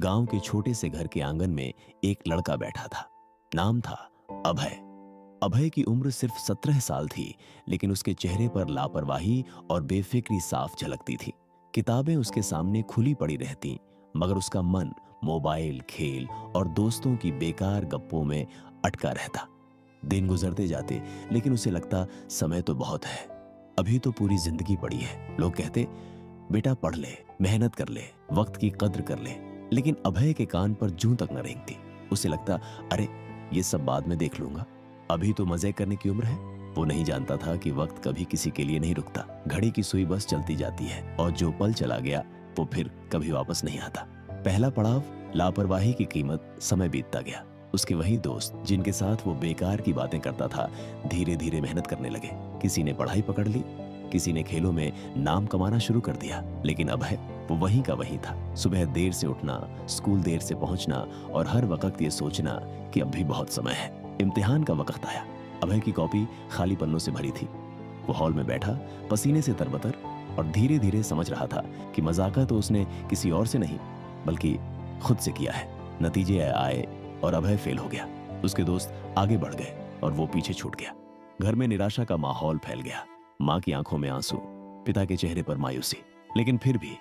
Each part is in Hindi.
गांव के छोटे से घर के आंगन में एक लड़का बैठा था। नाम था अभय। अभय की उम्र सिर्फ 17 साल थी, लेकिन उसके चेहरे पर लापरवाही और बेफिक्री साफ झलकती थी। किताबें उसके सामने खुली पड़ी रहती, मगर उसका मन मोबाइल, खेल और दोस्तों की बेकार गप्पों में अटका रहता। दिन गुजरते जाते, लेकिन उसे लगता समय तो बहुत है, अभी तो पूरी जिंदगी पड़ी है। लोग कहते, बेटा पढ़ ले, मेहनत कर ले, वक्त की कद्र कर ले। लेकिन अभय के कान पर जूं तक न रेंगती। उसे लगता, अरे ये सब बाद में देख लूंगा, अभी तो मजे करने की उम्र है। वो नहीं जानता था कि वक्त कभी किसी के लिए नहीं रुकता। घड़ी की सुई बस चलती जाती है, और जो पल चला गया वो फिर कभी वापस नहीं आता। पहला पड़ाव, लापरवाही की कीमत। समय बीतता गया। उसके वही दोस्त जिनके साथ वो बेकार की बातें करता था, धीरे धीरे मेहनत करने लगे। किसी ने पढ़ाई पकड़ ली, किसी ने खेलों में नाम कमाना शुरू कर दिया। लेकिन अभय वो वहीं का वहीं था। सुबह देर से उठना, स्कूल देर से पहुंचना, और हर वक्त ये सोचना कि अब भी बहुत समय है। इम्तिहान का वक्त आया। अभय की कॉपी खाली पन्नों से भरी थी। वो हॉल में बैठा, पसीने से तरबतर, और धीरे धीरे समझ रहा था कि मजाका तो उसने किसी और से नहीं बल्कि खुद से किया है। नतीजे आए और अभय फेल हो गया। उसके दोस्त आगे बढ़ गए और वो पीछे छूट गया। घर में निराशा का माहौल फैल गया। माँ की आंखों में आंसू, पिता के चेहरे पर मायूसी। लेकिन फिर भी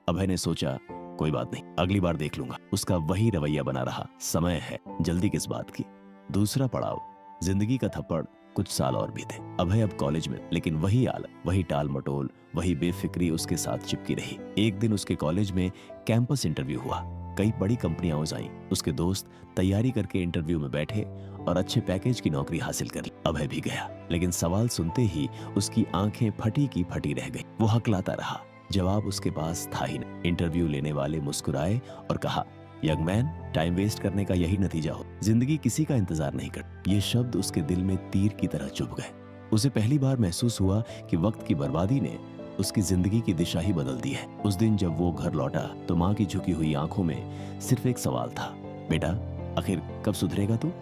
अभय ने सोचा, कोई बात नहीं, अगली बार देख लूंगा। उसका वही रवैया बना रहा, समय है, जल्दी किस बात की। दूसरा पड़ाव, जिंदगी का थप्पड़। कुछ साल और बीते। अभय अब कॉलेज में, लेकिन वही आलत, वही टाल मटोल, वही बेफिक्री उसके साथ चिपकी रही। एक दिन उसके कॉलेज में कैंपस इंटरव्यू हुआ। कई बड़ी कंपनियां आईं। उसके दोस्त तैयारी करके इंटरव्यू में बैठे और अच्छे पैकेज की नौकरी हासिल कर ली। अभय भी गया, लेकिन सवाल सुनते ही उसकी आंखें फटी की फटी रह गई। वो हकलाता रहा, जवाब उसके पास था ही नहीं। इंटरव्यू लेने वाले मुस्कुराए और कहा, यंग मैन, टाइम वेस्ट करने का यही नतीजा हो। जिंदगी किसी का इंतजार नहीं करती। ये शब्द उसके दिल में तीर की तरह चुभ गए। उसे पहली बार महसूस हुआ कि वक्त की बर्बादी ने उसकी जिंदगी की दिशा ही बदल दी है। उस दिन जब वो घर लौटा तो माँ की झुकी हुई आंखों में सिर्फ एक सवाल था, बेटा आखिर कब सुधरेगा तू?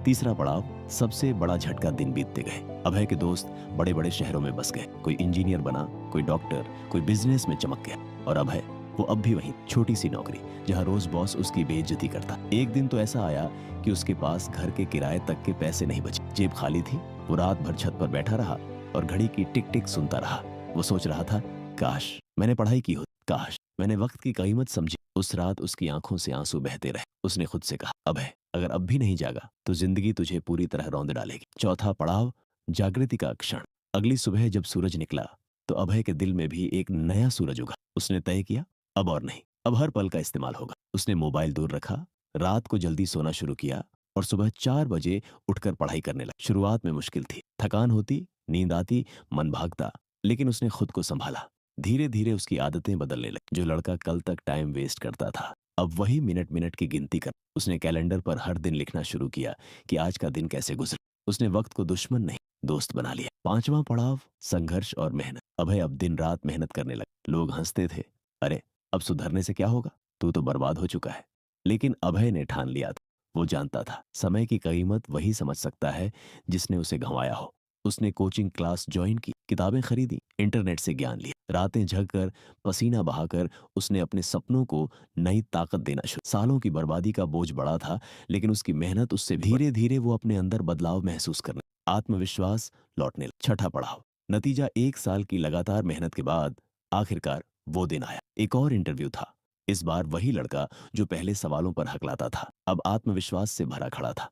तीसरा पड़ाव, सबसे बड़ा झटका। दिन बीतते गए। अभय के दोस्त बड़े बड़े शहरों में बस गए। कोई इंजीनियर बना, कोई डॉक्टर, कोई बिजनेस में चमक गया। और अभय, वो अब भी वही छोटी सी नौकरी, जहां रोज बॉस उसकी बेइज्जती करता। एक दिन तो ऐसा आया कि उसके पास घर के किराए तक के पैसे नहीं बचे। जेब खाली थी। वो रात भर छत पर बैठा रहा और घड़ी की टिक टिक सुनता रहा। वो सोच रहा था, काश मैंने पढ़ाई की हो, काश मैंने वक्त की कीमत समझी। उस रात उसकी आंखों से आंसू बहते रहे। उसने खुद से कहा, अभय अगर अब भी नहीं जागा तो जिंदगी तुझे पूरी तरह रौंद डालेगी। चौथा पड़ाव, जागृति का क्षण। अगली सुबह जब सूरज निकला तो अभय के दिल में भी एक नया सूरज उगा। उसने तय किया, अब और नहीं, अब हर पल का इस्तेमाल होगा। उसने मोबाइल दूर रखा, रात को जल्दी सोना शुरू किया और सुबह 4 बजे उठकर पढ़ाई करने लगा। शुरुआत में मुश्किल थी, थकान होती, नींद आती, मन भागता, लेकिन उसने खुद को संभाला। धीरे धीरे उसकी आदतें बदलने लगी। जो लड़का कल तक टाइम वेस्ट करता था, अब वही मिनट मिनट की गिनती कर। उसने कैलेंडर पर हर दिन लिखना शुरू किया कि आज का दिन कैसे गुजरा। उसने वक्त को दुश्मन नहीं, दोस्त बना लिया। पांचवा पड़ाव, संघर्ष और मेहनत। अभय अब दिन रात मेहनत करने लगा। लोग हंसते थे, अरे अब सुधरने से क्या होगा, तू तो बर्बाद हो चुका है। लेकिन अभय ने ठान लिया था। वो जानता था, समय की कीमत वही समझ सकता है जिसने उसे गंवाया हो। उसने कोचिंग क्लास ज्वाइन की, किताबें खरीदी, इंटरनेट से ज्ञान लिया। रातें जगकर, पसीना बहाकर उसने अपने सपनों को नई ताकत देना शुरू। सालों की बर्बादी का बोझ बड़ा था, लेकिन उसकी मेहनत उससे धीरे धीरे वो अपने अंदर बदलाव महसूस करने, आत्मविश्वास लौटने लगा। छठा पड़ाव, नतीजा। 1 साल की लगातार मेहनत के बाद आखिरकार वो दिन आया। एक और इंटरव्यू था। इस बार वही लड़का जो पहले सवालों पर हकलाता था, अब आत्मविश्वास से भरा खड़ा था।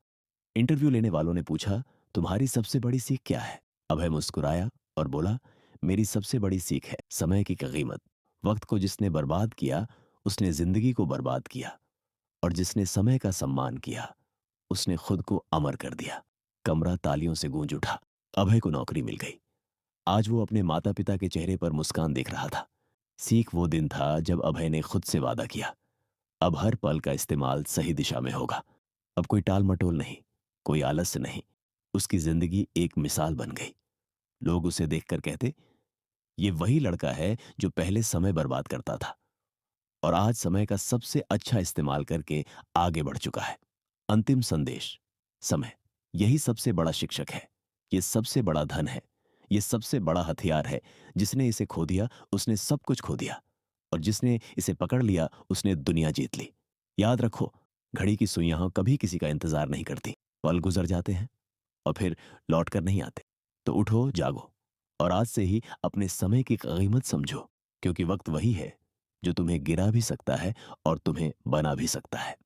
इंटरव्यू लेने वालों ने पूछा, तुम्हारी सबसे बड़ी सीख क्या है? अभय मुस्कुराया और बोला, मेरी सबसे बड़ी सीख है समय की कीमत। वक्त को जिसने बर्बाद किया उसने जिंदगी को बर्बाद किया, और जिसने समय का सम्मान किया उसने खुद को अमर कर दिया। कमरा तालियों से गूंज उठा। अभय को नौकरी मिल गई। आज वो अपने माता पिता के चेहरे पर मुस्कान देख रहा था। सीख वो दिन था जब अभय ने खुद से वादा किया, अब हर पल का इस्तेमाल सही दिशा में होगा। अब कोई टाल मटोल नहीं, कोई आलस्य नहीं। उसकी जिंदगी एक मिसाल बन गई। लोग उसे देखकर कहते, ये वही लड़का है जो पहले समय बर्बाद करता था और आज समय का सबसे अच्छा इस्तेमाल करके आगे बढ़ चुका है। अंतिम संदेश, समय यही सबसे बड़ा शिक्षक है। ये सबसे बड़ा धन है, ये सबसे बड़ा हथियार है। जिसने इसे खो दिया उसने सब कुछ खो दिया, और जिसने इसे पकड़ लिया उसने दुनिया जीत ली। याद रखो, घड़ी की सुइयां कभी किसी का इंतजार नहीं करती। पल गुजर जाते हैं और फिर लौट कर नहीं आते। तो उठो, जागो और आज से ही अपने समय की कीमत समझो, क्योंकि वक्त वही है जो तुम्हें गिरा भी सकता है और तुम्हें बना भी सकता है।